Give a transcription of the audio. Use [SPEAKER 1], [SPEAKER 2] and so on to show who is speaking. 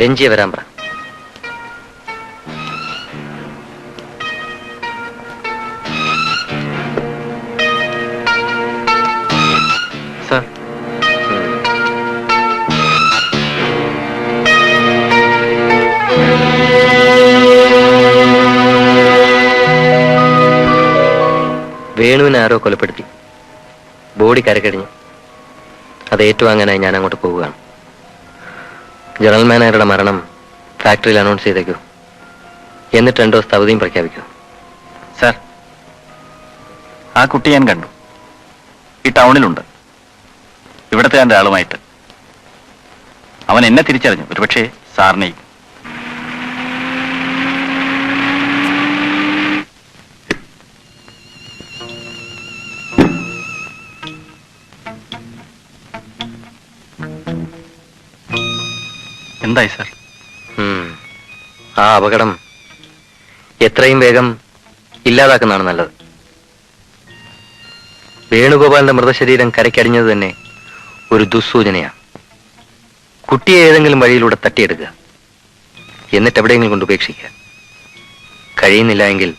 [SPEAKER 1] രഞ്ജിയെ വരാൻ പറ.
[SPEAKER 2] സാർ,
[SPEAKER 1] വേണുവിനെ ആരോ കൊലപ്പെടുത്തി. ബോഡി കരക്കടിഞ്ഞു. അത് ഏറ്റുവാങ്ങാനായി ഞാൻ അങ്ങോട്ട് പോവുകയാണ്. ജനറൽ മാനേജറുടെ മരണം ഫാക്ടറിയിൽ അനൗൺസ് ചെയ്തേക്കൂ. എന്നിട്ട് 2 ദിവസത്തെ അവധിയും പ്രഖ്യാപിക്കൂ.
[SPEAKER 2] സാർ, ആ കുട്ടി ഞാൻ കണ്ടു. ഈ ടൗണിലുണ്ട്, ഇവിടുത്തെ എൻ്റെ ആളുമായിട്ട്. അവൻ എന്നെ തിരിച്ചറിഞ്ഞു, ഒരുപക്ഷെ സാറിനെയും. എന്തായി സാർ?
[SPEAKER 1] ആ അപകടം എത്രയും വേഗം ഇല്ലാതാക്കുന്നതാണ് നല്ലത്. വേണുഗോപാലിന്റെ മൃതശരീരം കരയ്ക്കടിഞ്ഞത് തന്നെ ഒരു ദുസ്സൂചനയാണ്. കുട്ടിയെ ഏതെങ്കിലും വഴിയിലൂടെ തട്ടിയെടുക്കുക, എന്നിട്ട് എവിടെയെങ്കിലും കൊണ്ട് ഉപേക്ഷിക്കുക. കഴിയുന്നില്ല എങ്കിൽ